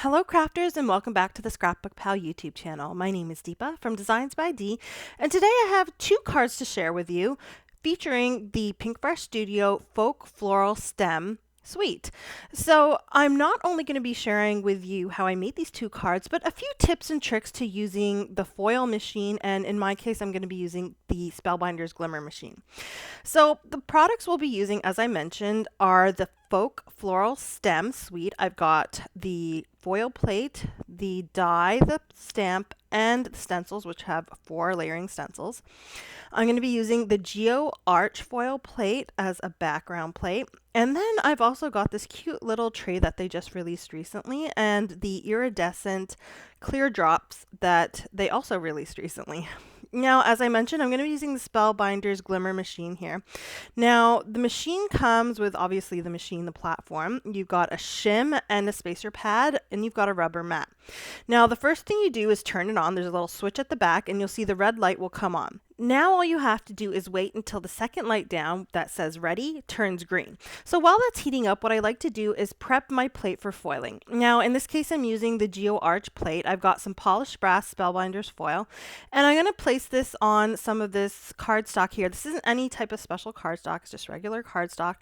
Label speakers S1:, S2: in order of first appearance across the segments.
S1: Hello crafters and welcome back to the ScrapbookPal YouTube channel. My name is Deepa from DeeZinesByD, and today I have two cards to share with you featuring the Pinkfresh Studio Folk Floral Stem Suite. So I'm not only going to be sharing with you how I made these two cards, but a few tips and tricks to using the foil machine, and in my case I'm going to be using the Spellbinders Glimmer machine. So the products we'll be using, as I mentioned, are the Folk Floral Stem Suite. I've got the foil plate, the die, the stamp, and the stencils, which have 4 layering stencils. I'm going to be using the Geo Arch foil plate as a background plate. And then I've also got this cute little tray that they just released recently, and the iridescent clear drops that they also released recently. Now, as I mentioned, I'm going to be using the Spellbinders Glimmer machine here. Now, the machine comes with, obviously, the machine, the platform. You've got a shim and a spacer pad, and you've got a rubber mat. Now, the first thing you do is turn it on. There's a little switch at the back, and you'll see the red light will come on. Now all you have to do is wait until the second light down that says ready turns green. So while that's heating up, what I like to do is prep my plate for foiling. Now in this case I'm using the Geo Arch plate. I've got some polished brass Spellbinders foil, and I'm going to place this on some of this cardstock here. This isn't any type of special cardstock, it's just regular cardstock.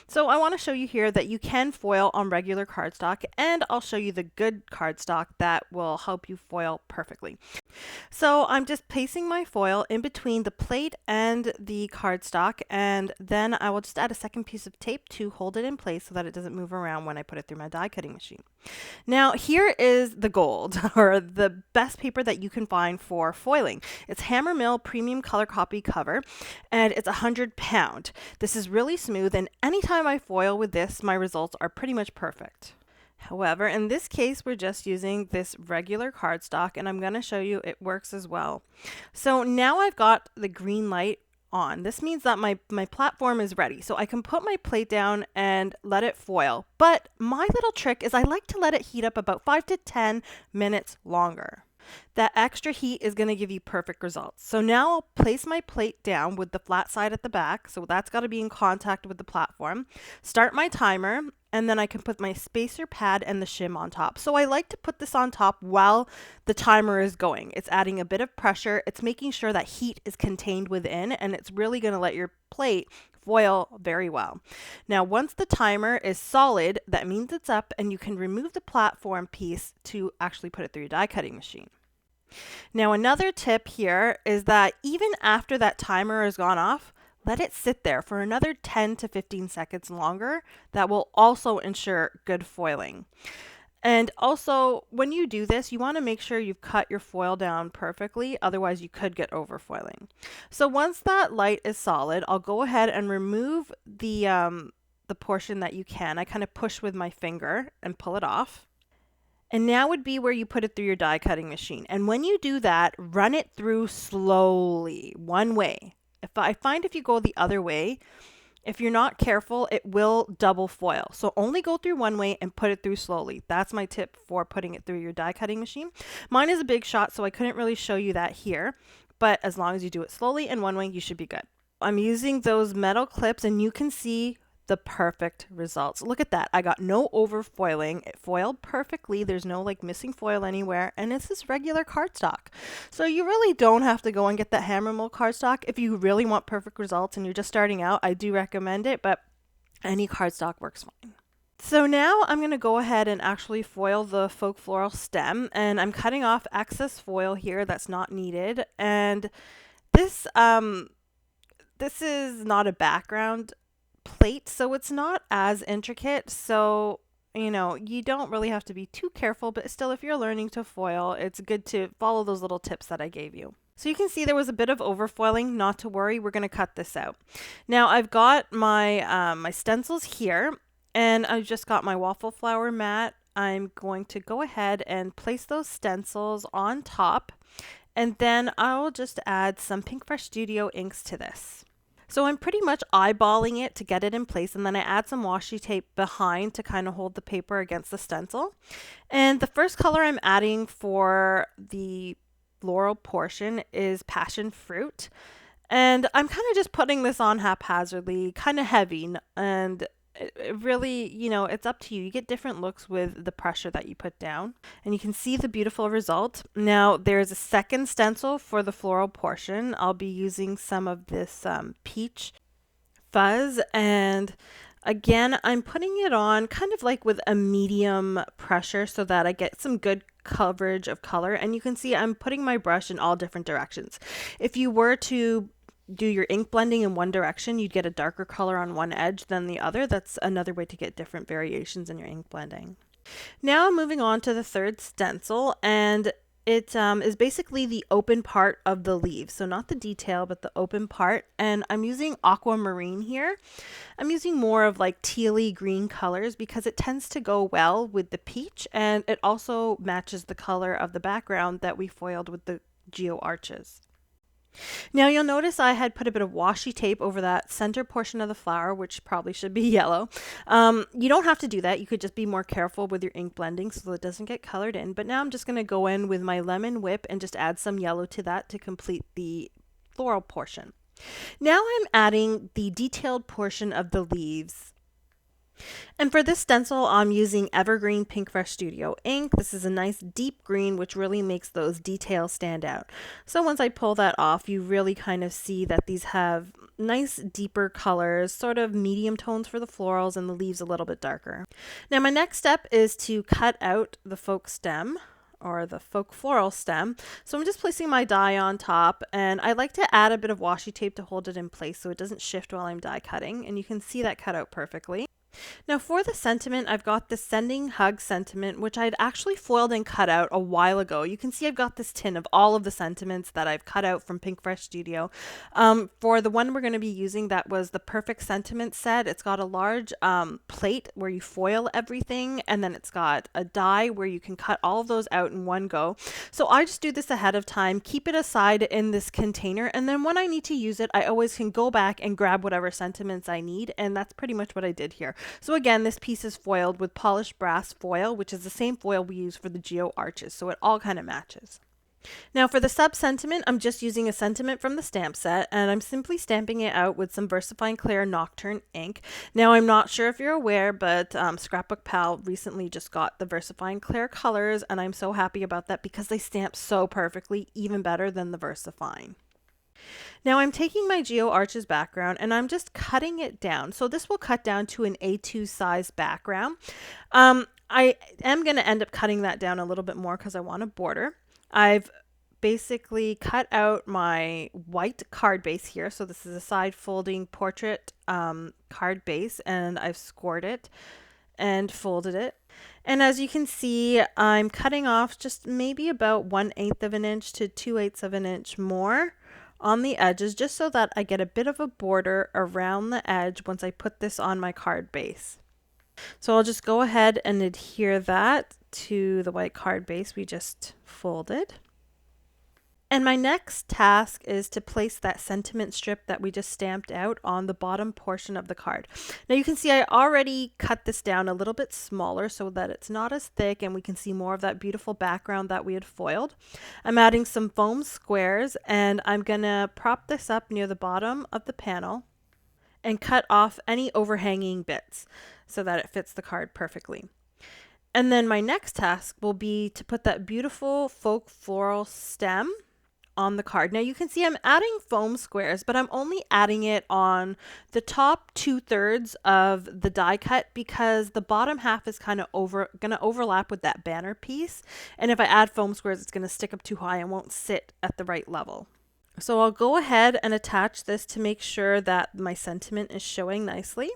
S1: So I want to show you here that you can foil on regular cardstock, and I'll show you the good cardstock that will help you foil perfectly. So I'm just placing my foil in between the plate and the cardstock, and then I will just add a second piece of tape to hold it in place so that it doesn't move around when I put it through my die cutting machine. Now here is the gold, or the best paper that you can find for foiling. It's Hammer Mill Premium Color Copy Cover, and it's 100 pound. This is really smooth, and anytime I foil with this, my results are pretty much perfect. However, in this case, we're just using this regular cardstock, and I'm going to show you it works as well. So now I've got the green light on. This means that my platform is ready. So I can put my plate down and let it foil. But my little trick is I like to let it heat up about 5 to 10 minutes longer. That extra heat is going to give you perfect results. So now I'll place my plate down with the flat side at the back. So that's got to be in contact with the platform. Start my timer, and then I can put my spacer pad and the shim on top. So I like to put this on top while the timer is going. It's adding a bit of pressure. It's making sure that heat is contained within, and it's really going to let your plate foil very well. Now, once the timer is solid, that means it's up, and you can remove the platform piece to actually put it through your die cutting machine. Now, another tip here is that even after that timer has gone off, let it sit there for another 10 to 15 seconds longer. That will also ensure good foiling. And also, when you do this, you want to make sure you've cut your foil down perfectly, otherwise you could get over foiling. So once that light is solid, I'll go ahead and remove the portion that you can. I kind of push with my finger and pull it off. And now would be where you put it through your die cutting machine. And when you do that, run it through slowly, one way. I find if you go the other way, if you're not careful, it will double foil. So only go through one way and put it through slowly. That's my tip for putting it through your die cutting machine. Mine is a big shot, so I couldn't really show you that here. But as long as you do it slowly and one way, you should be good. I'm using those metal clips, and you can see the perfect results. Look at that. I got no over foiling. It foiled perfectly. There's no like missing foil anywhere, and it's this regular cardstock. So you really don't have to go and get that Hammer Mill cardstock. If you really want perfect results and you're just starting out, I do recommend it, but any cardstock works fine. So now I'm going to go ahead and actually foil the Folk Floral stem, and I'm cutting off excess foil here that's not needed. And this is not a background plate, so it's not as intricate. So, you know, you don't really have to be too careful, but still, if you're learning to foil, it's good to follow those little tips that I gave you. So you can see there was a bit of overfoiling. Not to worry, we're going to cut this out. Now I've got my my stencils here, and I've just got my waffle flower mat. I'm going to go ahead and place those stencils on top, and then I'll just add some Pinkfresh Studio inks to this. So I'm pretty much eyeballing it to get it in place, and then I add some washi tape behind to kind of hold the paper against the stencil. And the first color I'm adding for the floral portion is Passion Fruit. And I'm kind of just putting this on haphazardly, kind of heavy, and it really, you know, it's up to you. You get different looks with the pressure that you put down. And you can see the beautiful result. Now, there's a second stencil for the floral portion. I'll be using some of this peach fuzz, and again, I'm putting it on kind of like with a medium pressure so that I get some good coverage of color. And you can see I'm putting my brush in all different directions. If you were to do your ink blending in one direction, you'd get a darker color on one edge than the other. That's another way to get different variations in your ink blending. Now I'm moving on to the third stencil, and it is basically the open part of the leaf. So not the detail, but the open part. And I'm using aquamarine here. I'm using more of like tealy green colors because it tends to go well with the peach, and it also matches the color of the background that we foiled with the geo arches. Now you'll notice I had put a bit of washi tape over that center portion of the flower, which probably should be yellow. You don't have to do that. You could just be more careful with your ink blending so it doesn't get colored in. But now I'm just going to go in with my lemon whip and just add some yellow to that to complete the floral portion. Now I'm adding the detailed portion of the leaves. And for this stencil, I'm using Evergreen Pinkfresh Studio ink. This is a nice deep green, which really makes those details stand out. So once I pull that off, you really kind of see that these have nice deeper colors, sort of medium tones for the florals, and the leaves a little bit darker. Now my next step is to cut out the folk stem, or the folk floral stem. So I'm just placing my die on top, and I like to add a bit of washi tape to hold it in place so it doesn't shift while I'm die cutting, and you can see that cut out perfectly. Now for the sentiment, I've got the Sending Hug sentiment, which I'd actually foiled and cut out a while ago. You can see I've got this tin of all of the sentiments that I've cut out from Pinkfresh Studio. For the one we're going to be using, that was the Perfect Sentiment set. It's got a large plate where you foil everything, and then it's got a die where you can cut all of those out in one go. So I just do this ahead of time, keep it aside in this container, and then when I need to use it, I always can go back and grab whatever sentiments I need, and that's pretty much what I did here. So again, this piece is foiled with polished brass foil, which is the same foil we use for the geo arches, so it all kind of matches. Now for the sub sentiment, I'm just using a sentiment from the stamp set, and I'm simply stamping it out with some VersaFine Clear Nocturne ink. Now I'm not sure if you're aware, but ScrapbookPal recently just got the VersaFine Clear colors, and I'm so happy about that because they stamp so perfectly, even better than the VersaFine. Now I'm taking my geo arches background and I'm just cutting it down. So this will cut down to an A2 size background. I am going to end up cutting that down a little bit more because I want a border. I've basically cut out my white card base here. So this is a side folding portrait card base, and I've scored it and folded it. And as you can see, I'm cutting off just maybe about 1/8 of an inch to 2/8 of an inch more on the edges, just so that I get a bit of a border around the edge once I put this on my card base. So I'll just go ahead and adhere that to the white card base we just folded. And my next task is to place that sentiment strip that we just stamped out on the bottom portion of the card. Now you can see I already cut this down a little bit smaller so that it's not as thick and we can see more of that beautiful background that we had foiled. I'm adding some foam squares, and I'm gonna prop this up near the bottom of the panel and cut off any overhanging bits so that it fits the card perfectly. And then my next task will be to put that beautiful folk floral stem on the card. Now you can see I'm adding foam squares, but I'm only adding it on the top 2/3 of the die cut because the bottom half is kind of gonna overlap with that banner piece. And if I add foam squares, it's gonna stick up too high and won't sit at the right level. So I'll go ahead and attach this to make sure that my sentiment is showing nicely.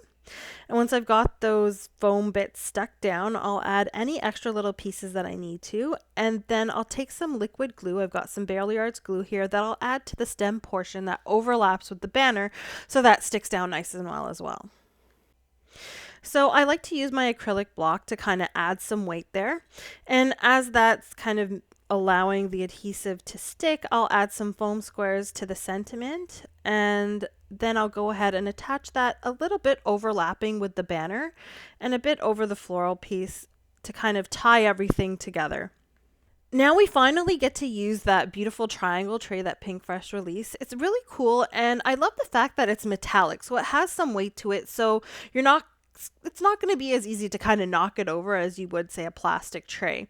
S1: And once I've got those foam bits stuck down, I'll add any extra little pieces that I need to, and then I'll take some liquid glue. I've got some Barely Arts glue here that I'll add to the stem portion that overlaps with the banner so that sticks down nice and well as well. So I like to use my acrylic block to kind of add some weight there, and as that's kind of allowing the adhesive to stick, I'll add some foam squares to the sentiment, and then I'll go ahead and attach that a little bit overlapping with the banner and a bit over the floral piece to kind of tie everything together. Now we finally get to use that beautiful triangle tray that Pinkfresh released. It's really cool, and I love the fact that it's metallic, so it has some weight to it, so you're not it's not going to be as easy to kind of knock it over as you would, say, a plastic tray.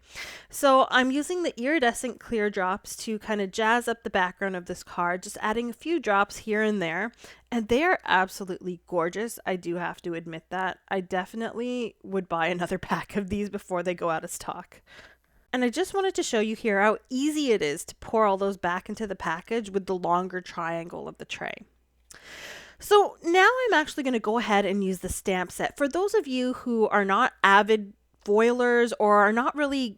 S1: So I'm using the iridescent clear drops to kind of jazz up the background of this card, just adding a few drops here and there. And they are absolutely gorgeous. I do have to admit that. I definitely would buy another pack of these before they go out of stock. And I just wanted to show you here how easy it is to pour all those back into the package with the longer triangle of the tray. So now I'm actually going to go ahead and use the stamp set. For those of you who are not avid foilers or are not really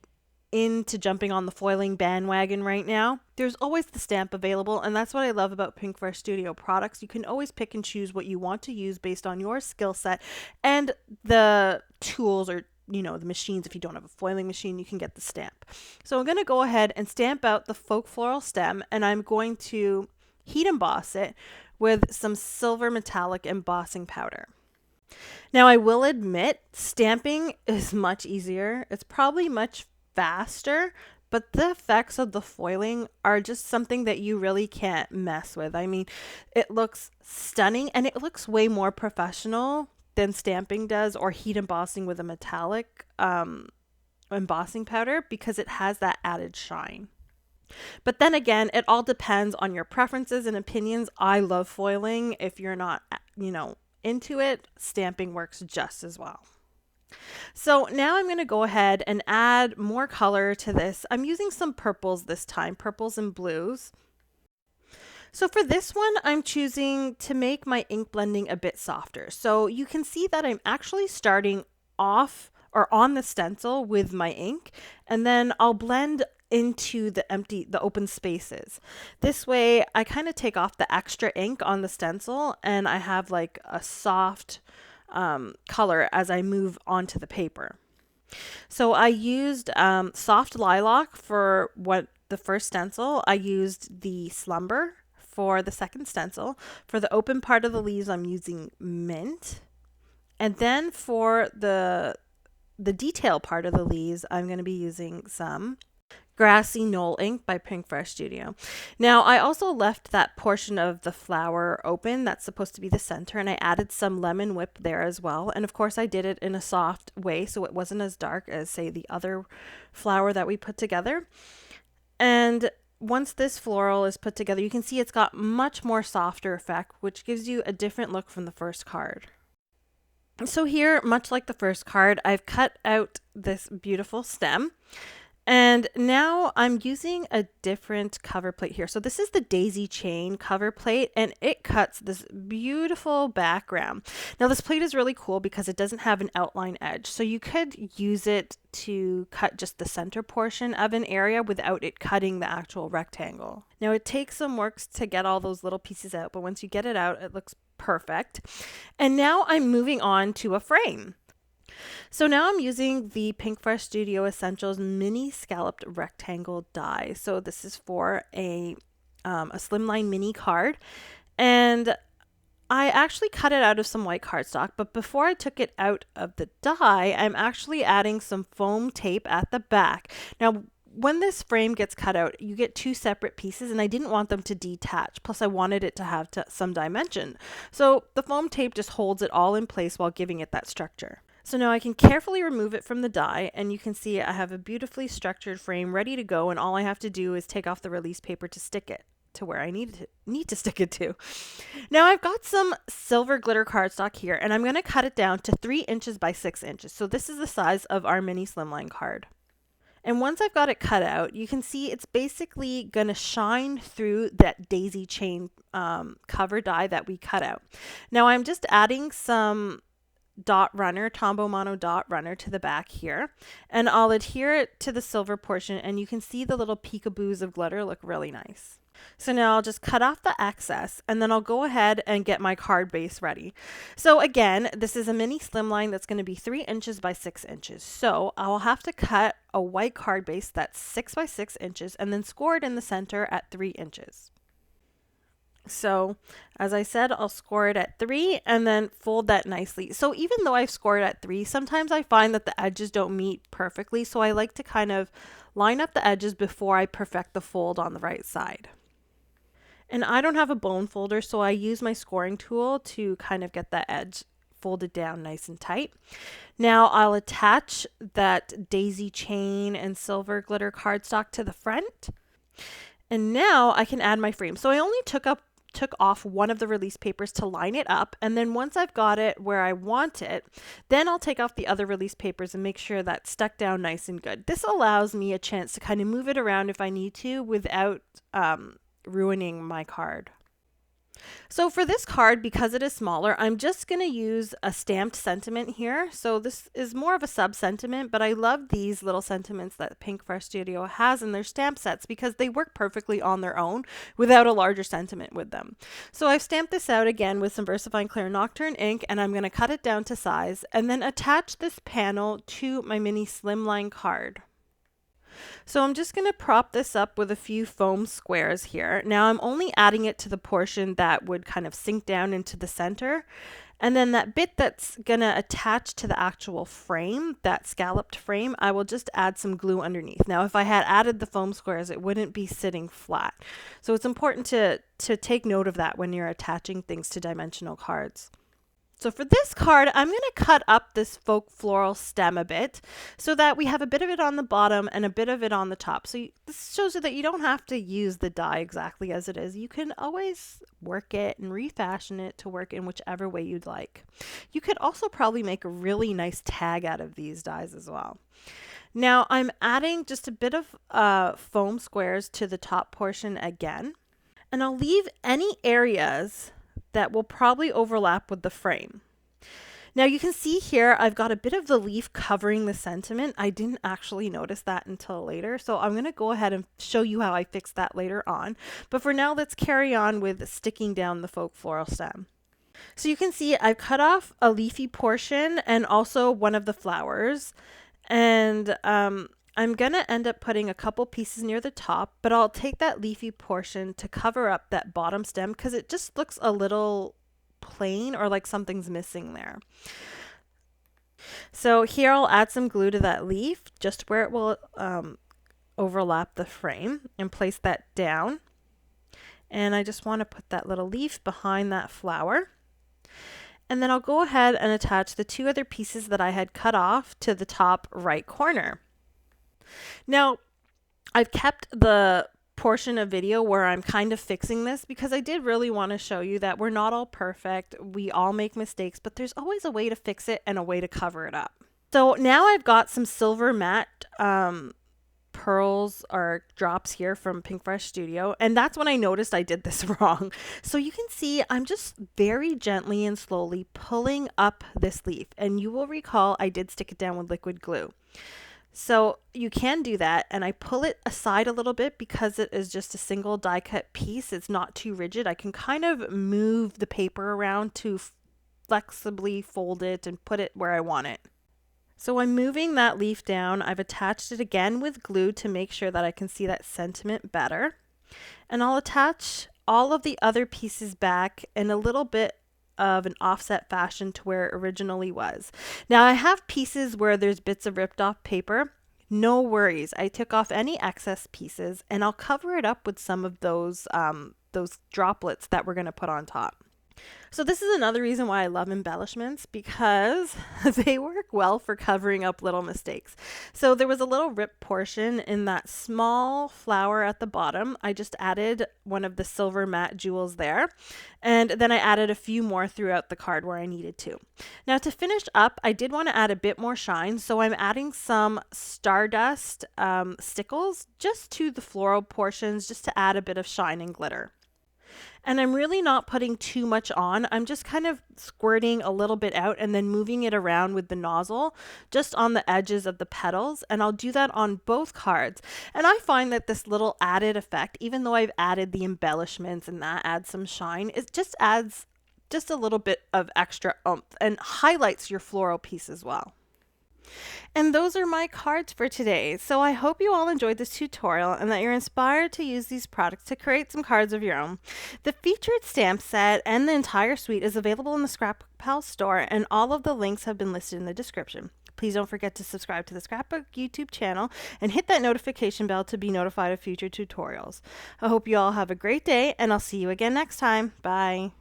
S1: into jumping on the foiling bandwagon right now, there's always the stamp available, and that's what I love about Pinkfresh Studio products. You can always pick and choose what you want to use based on your skill set and the tools, or the machines. If you don't have a foiling machine, you can get the stamp. So I'm going to go ahead and stamp out the Folk Floral stem, and I'm going to heat emboss it with some silver metallic embossing powder. Now I will admit, stamping is much easier. It's probably much faster, but the effects of the foiling are just something that you really can't mess with. I mean, it looks stunning, and it looks way more professional than stamping does, or heat embossing with a metallic embossing powder, because it has that added shine. But then again, it all depends on your preferences and opinions. I love foiling. If you're not, into it, stamping works just as well. So now I'm going to go ahead and add more color to this. I'm using some purples this time, purples and blues. So for this one, I'm choosing to make my ink blending a bit softer. So you can see that I'm actually starting off or on the stencil with my ink, and then I'll blend into the open spaces. This way I kind of take off the extra ink on the stencil, and I have like a soft color as I move onto the paper. So I used soft lilac for the first stencil. I used the slumber for the second stencil. For the open part of the leaves, I'm using mint. And then for the detail part of the leaves, I'm going to be using some Grassy Knoll ink by Pinkfresh Studio. Now, I also left that portion of the flower open that's supposed to be the center, and I added some lemon whip there as well. And of course, I did it in a soft way, so it wasn't as dark as, say, the other flower that we put together. And once this floral is put together, you can see it's got much more softer effect, which gives you a different look from the first card. So here, much like the first card, I've cut out this beautiful stem. And now I'm using a different cover plate here. So this is the daisy chain cover plate, and it cuts this beautiful background. Now this plate is really cool because it doesn't have an outline edge. So you could use it to cut just the center portion of an area without it cutting the actual rectangle. Now it takes some work to get all those little pieces out, but once you get it out, it looks perfect. And now I'm moving on to a frame. So now I'm using the Pinkfresh Studio Essentials mini scalloped rectangle die. So this is for a Slimline mini card, and I actually cut it out of some white cardstock, but before I took it out of the die, I'm actually adding some foam tape at the back. Now, when this frame gets cut out, you get two separate pieces, and I didn't want them to detach. Plus, I wanted it to have some dimension. So the foam tape just holds it all in place while giving it that structure. So now I can carefully remove it from the die, and you can see I have a beautifully structured frame ready to go, and all I have to do is take off the release paper to stick it to where I need to stick it to. Now I've got some silver glitter cardstock here, and I'm going to cut it down to 3 inches by 6 inches. So this is the size of our mini Slimline card. And once I've got it cut out, you can see it's basically going to shine through that daisy chain cover die that we cut out. Now I'm just adding some dot runner, Tombow Mono dot runner to the back here, and I'll adhere it to the silver portion, and you can see the little peekaboos of glitter look really nice. So now I'll just cut off the excess, and then I'll go ahead and get my card base ready. So again, this is a mini Slimline that's going to be 3 inches by 6 inches. So I'll have to cut a white card base that's 6 by 6 inches and then score it in the center at 3 inches. So as I said, I'll score it at 3 and then fold that nicely. So even though I've scored at 3, sometimes I find that the edges don't meet perfectly. So I like to kind of line up the edges before I perfect the fold on the right side. And I don't have a bone folder, so I use my scoring tool to kind of get that edge folded down nice and tight. Now I'll attach that daisy chain and silver glitter cardstock to the front. And now I can add my frame. So I only took off one of the release papers to line it up, and then once I've got it where I want it, then I'll take off the other release papers and make sure that's stuck down nice and good. This allows me a chance to kind of move it around if I need to without ruining my card. So for this card, because it is smaller, I'm just going to use a stamped sentiment here. So this is more of a sub sentiment, but I love these little sentiments that Pinkfresh Studio has in their stamp sets because they work perfectly on their own without a larger sentiment with them. So I've stamped this out again with some VersaFine Clear Nocturne ink, and I'm going to cut it down to size and then attach this panel to my mini Slimline card. So I'm just going to prop this up with a few foam squares here. Now I'm only adding it to the portion that would kind of sink down into the center. And then that bit that's going to attach to the actual frame, that scalloped frame, I will just add some glue underneath. Now if I had added the foam squares, it wouldn't be sitting flat. So it's important to take note of that when you're attaching things to dimensional cards. So for this card, I'm going to cut up this folk floral stem a bit so that we have a bit of it on the bottom and a bit of it on the top. So this shows you that you don't have to use the die exactly as it is. You can always work it and refashion it to work in whichever way you'd like. You could also probably make a really nice tag out of these dies as well. Now I'm adding just a bit of foam squares to the top portion again, and I'll leave any areas that will probably overlap with the frame. Now you can see here I've got a bit of the leaf covering the sentiment. I didn't actually notice that until later, so I'm going to go ahead and show you how I fix that later on. But for now, let's carry on with sticking down the folk floral stem. So you can see I've cut off a leafy portion and also one of the flowers, and I'm going to end up putting a couple pieces near the top, but I'll take that leafy portion to cover up that bottom stem because it just looks a little plain or like something's missing there. So here I'll add some glue to that leaf just where it will overlap the frame and place that down. And I just want to put that little leaf behind that flower. And then I'll go ahead and attach the two other pieces that I had cut off to the top right corner. Now, I've kept the portion of video where I'm kind of fixing this because I did really want to show you that we're not all perfect. We all make mistakes, but there's always a way to fix it and a way to cover it up. So now I've got some silver matte pearls or drops here from Pinkfresh Studio, and that's when I noticed I did this wrong. So you can see I'm just very gently and slowly pulling up this leaf, and you will recall I did stick it down with liquid glue. So you can do that, and I pull it aside a little bit because it is just a single die cut piece. It's not too rigid. I can kind of move the paper around to flexibly fold it and put it where I want it. So I'm moving that leaf down. I've attached it again with glue to make sure that I can see that sentiment better. And I'll attach all of the other pieces back in a little bit of an offset fashion to where it originally was. Now I have pieces where there's bits of ripped off paper. No worries. I took off any excess pieces and I'll cover it up with some of those droplets that we're going to put on top. So this is another reason why I love embellishments, because they work well for covering up little mistakes. So there was a little ripped portion in that small flower at the bottom. I just added one of the silver matte jewels there, and then I added a few more throughout the card where I needed to. Now to finish up, I did want to add a bit more shine, so I'm adding some stardust stickles just to the floral portions just to add a bit of shine and glitter. And I'm really not putting too much on. I'm just kind of squirting a little bit out and then moving it around with the nozzle just on the edges of the petals. And I'll do that on both cards. And I find that this little added effect, even though I've added the embellishments and that adds some shine, it just adds just a little bit of extra oomph and highlights your floral piece as well. And those are my cards for today. So I hope you all enjoyed this tutorial and that you're inspired to use these products to create some cards of your own. The featured stamp set and the entire suite is available in the ScrapbookPal store, and all of the links have been listed in the description. Please don't forget to subscribe to the Scrapbook YouTube channel and hit that notification bell to be notified of future tutorials. I hope you all have a great day, and I'll see you again next time. Bye.